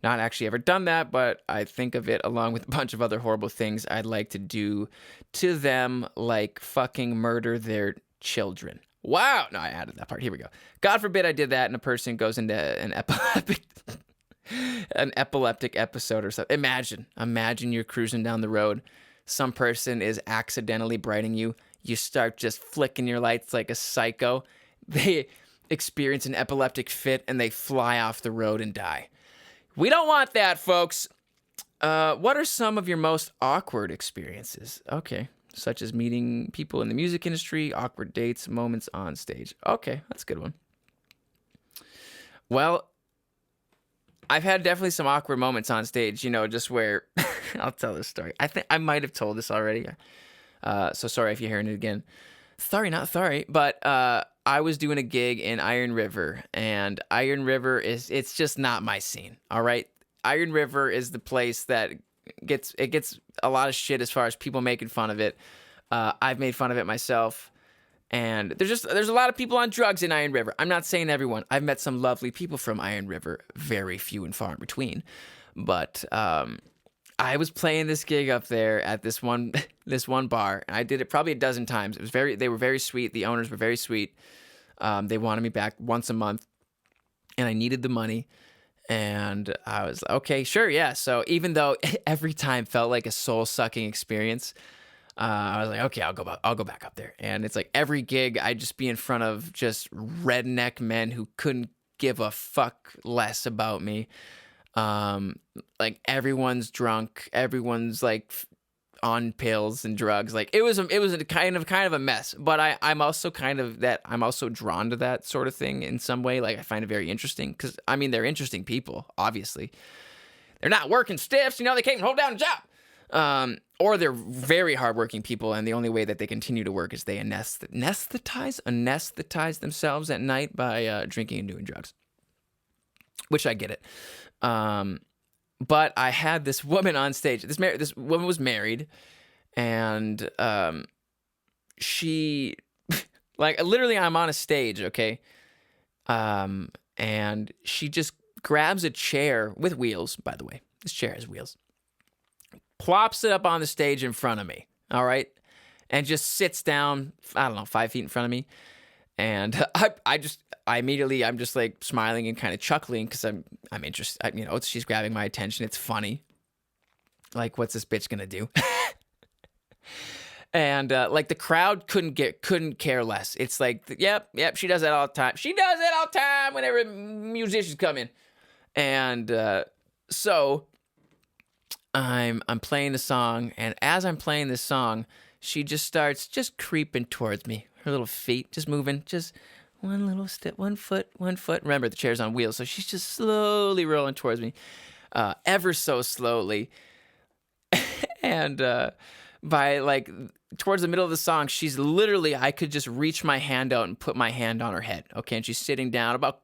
not actually ever done that, but I think of it along with a bunch of other horrible things I'd like to do to them, like fucking murder their children. Wow. No, I added that part. Here we go. God forbid I did that and a person goes into an epileptic episode or something. Imagine you're cruising down the road. Some person is accidentally brighting you. You start just flicking your lights like a psycho. They experience an epileptic fit and they fly off the road and die. We don't want that, folks. What are some of your most awkward experiences? Okay. Such as meeting people in the music industry, awkward dates, moments on stage. Okay, that's a good one. Well, I've had definitely some awkward moments on stage, just where I'll tell this story. I think I might have told this already. So sorry if you're hearing it again. Sorry. But I was doing a gig in Iron River, and Iron River it's just not my scene. All right. Iron River is the place that gets a lot of shit as far as people making fun of it. I've made fun of it myself. And there's a lot of people on drugs in Iron River. I'm not saying everyone. I've met some lovely people from Iron River, very few and far in between. But I was playing this gig up there at this one bar, and I did it probably a dozen times. They were very sweet. The owners were very sweet. They wanted me back once a month, and I needed the money. And I was like, okay, sure, yeah. So even though every time felt like a soul-sucking experience, I was like, okay, I'll go back up there. And it's like every gig, I'd just be in front of just redneck men who couldn't give a fuck less about me. Like everyone's drunk, everyone's like on pills and drugs. Like it was a kind of a mess. But I'm also drawn to that sort of thing in some way. Like I find it very interesting because they're interesting people. Obviously, they're not working stiffs. They can't even hold down a job. Or they're very hardworking people, and the only way that they continue to work is they anesthetize themselves at night by drinking and doing drugs. Which I get it. But I had this woman on stage. This woman was married, and she, like, literally, I'm on a stage, okay, and she just grabs a chair with wheels. By the way, this chair has wheels. Plops it up on the stage in front of me, all right, and just sits down, 5 feet in front of me, and I'm just like smiling and kind of chuckling because I'm interested. She's grabbing my attention. It's funny. Like, what's this bitch gonna do? And like the crowd couldn't care less. It's like, yep, she does that all the time. She does it all the time whenever musicians come in, and so. I'm playing the song, and as I'm playing this song, she just starts just creeping towards me. Her little feet just moving, just one little step, one foot. Remember, the chair's on wheels, so she's just slowly rolling towards me, ever so slowly. And by like towards the middle of the song, she's literally, I could just reach my hand out and put my hand on her head. Okay, and she's sitting down about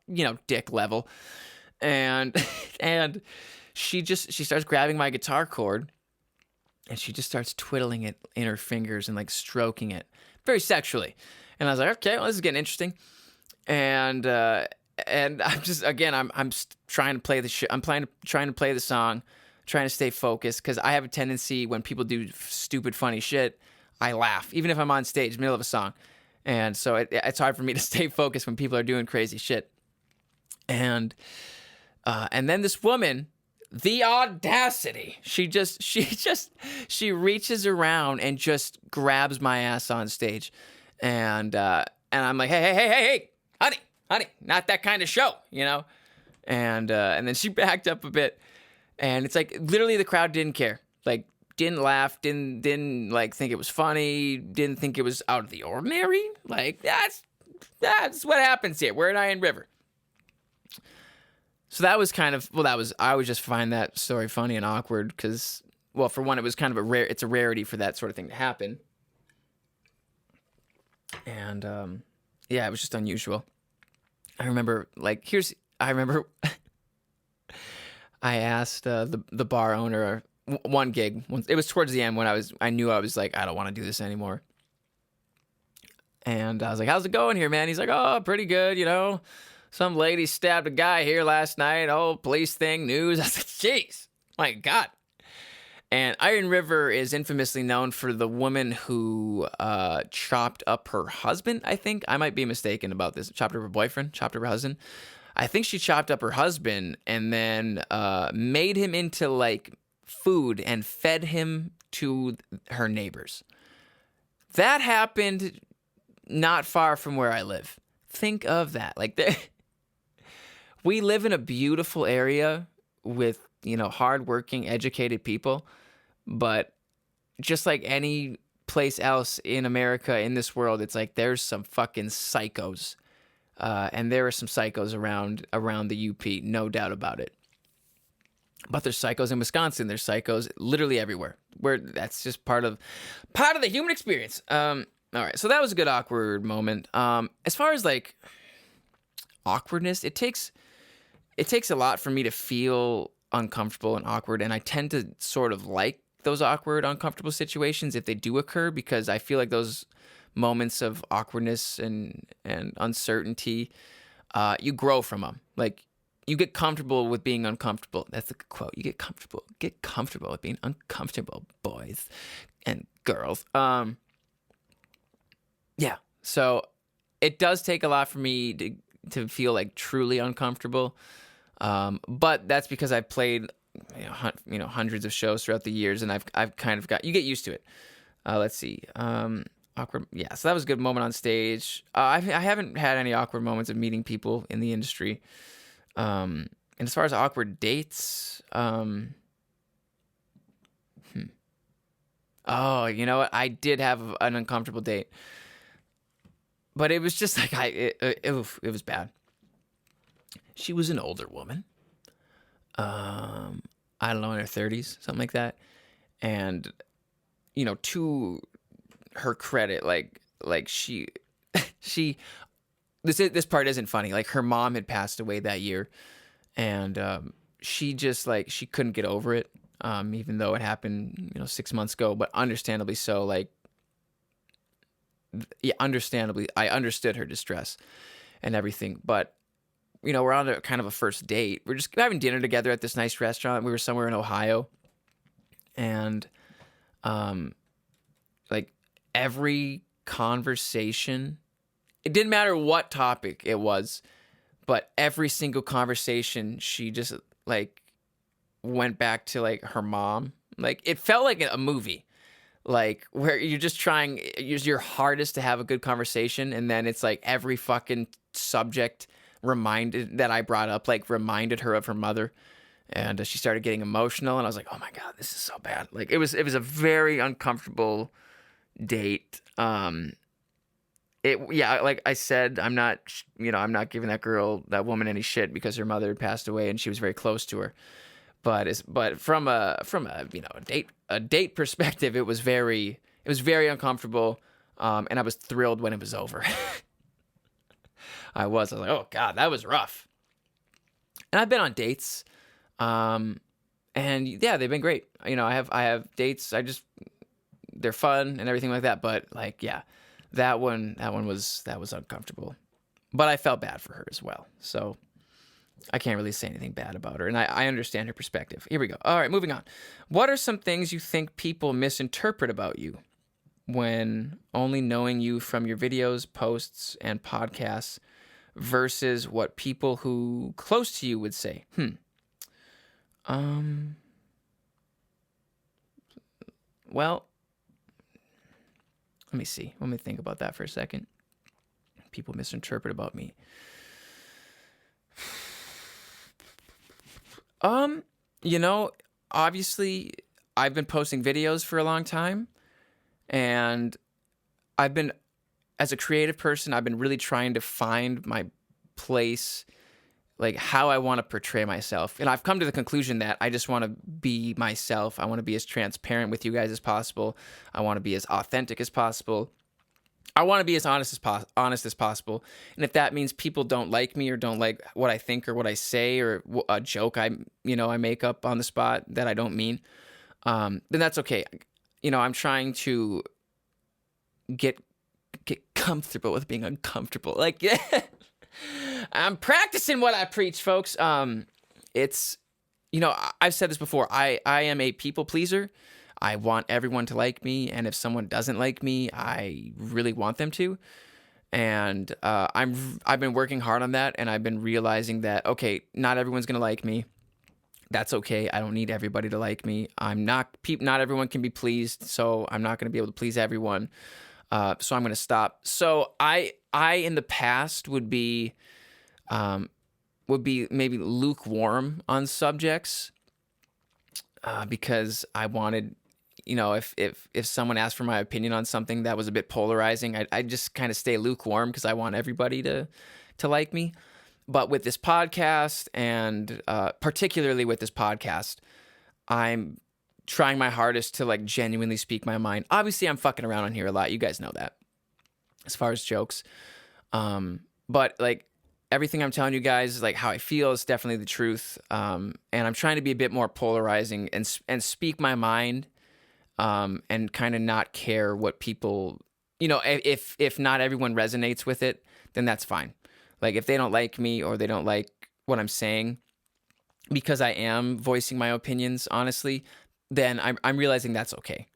dick level, and she starts grabbing my guitar cord, and she just starts twiddling it in her fingers and like stroking it very sexually. And I was like, okay, well, this is getting interesting. And I'm just, again, I'm trying to play the shit. I'm trying to play the song, trying to stay focused, because I have a tendency when people do stupid, funny shit, I laugh, even if I'm on stage, middle of a song. And so it's hard for me to stay focused when people are doing crazy shit. And then this woman the audacity. She reaches around and just grabs my ass on stage. And I'm like, hey, honey, not that kind of show, you know? And then she backed up a bit, and it's like literally the crowd didn't care. Like, didn't laugh, didn't like think it was funny, didn't think it was out of the ordinary. Like, that's what happens here. We're at Iron River. So that was kind of, I always just find that story funny and awkward because, well, for one, it was kind of it's a rarity for that sort of thing to happen. And, yeah, it was just unusual. I remember, I asked the bar owner one gig. It was towards the end when I knew I was like, I don't want to do this anymore. And I was like, how's it going here, man? He's like, oh, pretty good, you know. Some lady stabbed a guy here last night. Oh, police thing, news. I was like, jeez, my God. And Iron River is infamously known for the woman who chopped up her husband, I think. I might be mistaken about this. Chopped up her boyfriend, chopped up her husband. I think she chopped up her husband and then made him into, like, food and fed him to her neighbors. That happened not far from where I live. Think of that. Like, we live in a beautiful area with, you know, hardworking, educated people. But just like any place else in America, in this world, it's like there's some fucking psychos. And there are some psychos around the UP, no doubt about it. But there's psychos in Wisconsin. There's psychos literally everywhere. Where that's just part of the human experience. All right, so that was a good awkward moment. As far as like awkwardness, it takes a lot for me to feel uncomfortable and awkward, and I tend to sort of like those awkward, uncomfortable situations if they do occur, because I feel like those moments of awkwardness and uncertainty, you grow from them. Like, you get comfortable with being uncomfortable. That's the quote. You get comfortable with being uncomfortable, boys and girls. Yeah. So it does take a lot for me to feel like truly uncomfortable. But that's because I've played, hundreds of shows throughout the years, and I've kind of you get used to it. Let's see. Awkward. Yeah. So that was a good moment on stage. I haven't had any awkward moments of meeting people in the industry. And as far as awkward dates, oh, you know what? I did have an uncomfortable date, but it was just like it was bad. She was an older woman. I don't know, in her 30s, something like that. And, you know, to her credit, like she this part isn't funny. Like, her mom had passed away that year, and she just, like, she couldn't get over it, even though it happened, 6 months ago, but understandably so. Like, yeah, understandably, I understood her distress and everything, but, we're on a kind of a first date. We're just having dinner together at this nice restaurant. We were somewhere in Ohio, and, like, every conversation, it didn't matter what topic it was, but every single conversation, she just, like, went back to, like, her mom. Like, it felt like a movie, like, where you're just trying your hardest to have a good conversation, and then it's like every fucking subject that I brought up, like, reminded her of her mother, and she started getting emotional, and I was like, oh my God, this is so bad. Like, it was a very uncomfortable date. Like I said, I'm not giving that woman any shit because her mother had passed away and she was very close to her. But from a date perspective, it was very uncomfortable. And I was thrilled when it was over. I was like, oh God, that was rough. And I've been on dates, and yeah, they've been great. I have dates. They're fun and everything like that. But, like, yeah, that one was uncomfortable. But I felt bad for her as well. So I can't really say anything bad about her. And I understand her perspective. Here we go. All right, moving on. What are some things you think people misinterpret about you when only knowing you from your videos, posts, and podcasts versus what people who close to you would say? Um, well, let me see. Let me think about that for a second. People misinterpret about me. You know, obviously, I've been posting videos for a long time, and I've been, as a creative person, I've been really trying to find my place, like how I want to portray myself. And I've come to the conclusion that I just want to be myself. I want to be as transparent with you guys as possible. I want to be as authentic as possible. I want to be as honest as possible. And if that means people don't like me or don't like what I think or what I say or a joke I make up on the spot that I don't mean, then that's okay. I'm trying to get comfortable with being uncomfortable. Like, yeah, I'm practicing what I preach, folks. It's, I've said this before. I am a people pleaser. I want everyone to like me, and if someone doesn't like me, I really want them to. And I've been working hard on that, and I've been realizing that, okay, not everyone's gonna like me. That's okay. I don't need everybody to like me. Not everyone can be pleased, so I'm not gonna be able to please everyone. So I'm gonna stop. So I in the past would be maybe lukewarm on subjects, because I wanted, if someone asked for my opinion on something that was a bit polarizing, I just kind of stay lukewarm because I want everybody to like me. But with this podcast, and particularly with this podcast, I'm trying my hardest to like genuinely speak my mind. Obviously, I'm fucking around on here a lot. You guys know that, as far as jokes. But like everything I'm telling you guys, like how I feel, is definitely the truth. And I'm trying to be a bit more polarizing and speak my mind. And kind of not care what people, if not everyone resonates with it, then that's fine. Like if they don't like me or they don't like what I'm saying, because I am voicing my opinions honestly, then I'm realizing that's okay.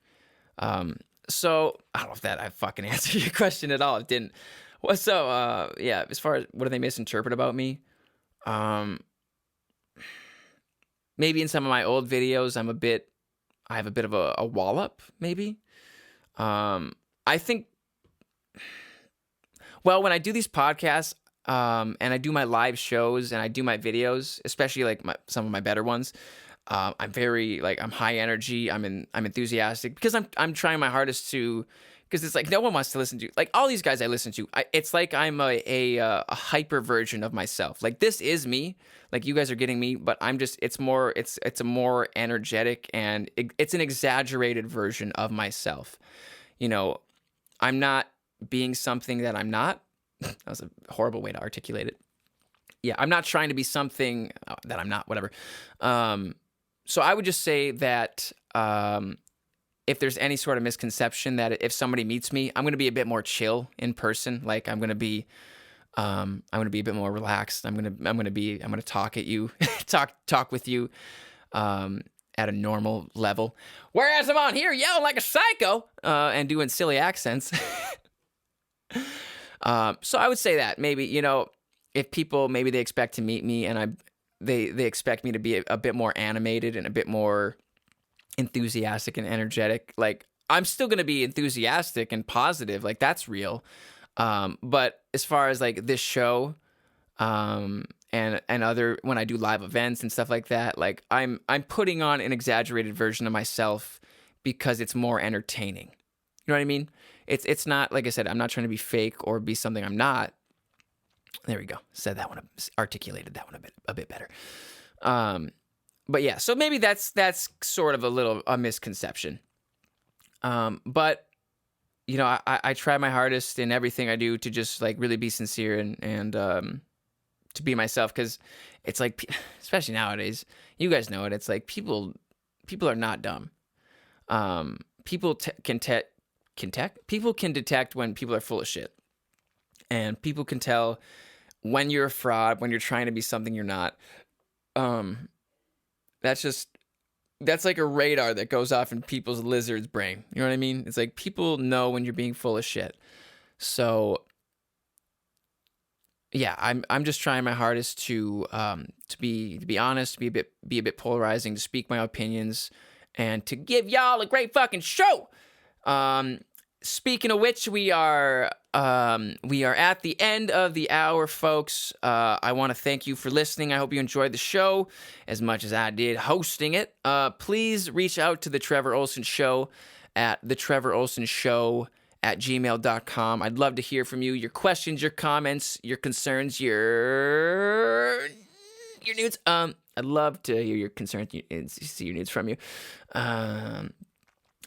So I don't know if that I fucking answered your question at all. It didn't. Well, so yeah, as far as what do they misinterpret about me? Maybe in some of my old videos, I have a bit of a wallop, maybe. I think, well, when I do these podcasts, and I do my live shows and I do my videos, especially like some of my better ones, I'm very like, I'm high energy. I'm enthusiastic because I'm trying my hardest to, because it's like no one wants to listen to, like all these guys I listen to. It's like I'm a hyper version of myself. Like this is me. Like you guys are getting me, but I'm just, it's a more energetic, and it's an exaggerated version of myself. I'm not being something that I'm not. That was a horrible way to articulate it. Yeah, I'm not trying to be something that I'm not, whatever. So I would just say that if there's any sort of misconception that if somebody meets me, I'm going to be a bit more chill in person. Like I'm going to be a bit more relaxed. I'm going to talk at you, talk with you, at a normal level. Whereas I'm on here yelling like a psycho, and doing silly accents. So I would say that maybe, if people, maybe they expect to meet me and they expect me to be a bit more animated and a bit more enthusiastic and energetic, like I'm still going to be enthusiastic and positive. Like that's real. But as far as like this show, and other, when I do live events and stuff like that, like I'm putting on an exaggerated version of myself because it's more entertaining. You know what I mean? It's not, like I said, I'm not trying to be fake or be something I'm not. There we go. Said that one, articulated that one a bit better. But yeah, so maybe that's sort of a misconception. But I try my hardest in everything I do to just like really be sincere and to be myself, because it's like, especially nowadays, you guys know it. It's like people are not dumb. People can detect when people are full of shit, and people can tell when you're a fraud, when you're trying to be something you're not. That's like a radar that goes off in people's lizard's brain. You know what I mean? It's like people know when you're being full of shit. So yeah, I'm just trying my hardest to be honest, to be a bit polarizing, to speak my opinions, and to give y'all a great fucking show. Speaking of which, we are at the end of the hour, folks. I want to thank you for listening. I hope you enjoyed the show as much as I did hosting it. Please reach out to the Trevor Ohlsen Show at thetrevorolsenshow@gmail.com. I'd love to hear from you, your questions, your comments, your concerns, your nudes. I'd love to hear your concerns and see your nudes from you.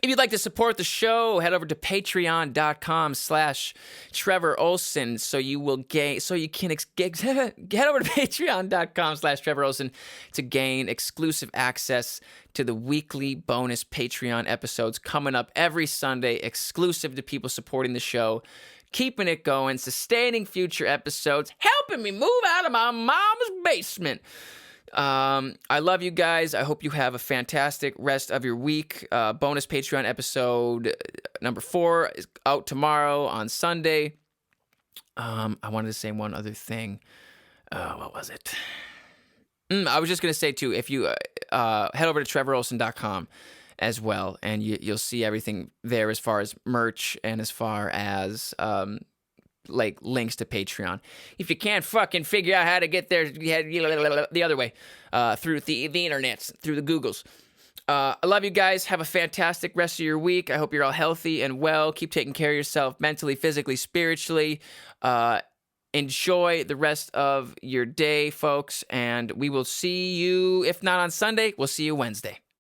If you'd like to support the show, head over to patreon.com/Trevor Ohlsen so you will gain, so you can head over to patreon.com/Trevor Ohlsen to gain exclusive access to the weekly bonus Patreon episodes coming up every Sunday, exclusive to people supporting the show, keeping it going, sustaining future episodes, helping me move out of my mama's basement. I love you guys. I hope you have a fantastic rest of your week. Bonus Patreon episode number 4 is out tomorrow on Sunday. I wanted to say one other thing. What was it? I was just going to say, too, if you head over to TrevorOhlsen.com as well, and you'll see everything there as far as merch and as far as like links to Patreon. If you can't fucking figure out how to get there, the other way, through the internets, through the Googles. I love you guys. Have a fantastic rest of your week. I hope you're all healthy and well. Keep taking care of yourself mentally, physically, spiritually. Enjoy the rest of your day, folks, and we will see you, if not on Sunday, we'll see you Wednesday.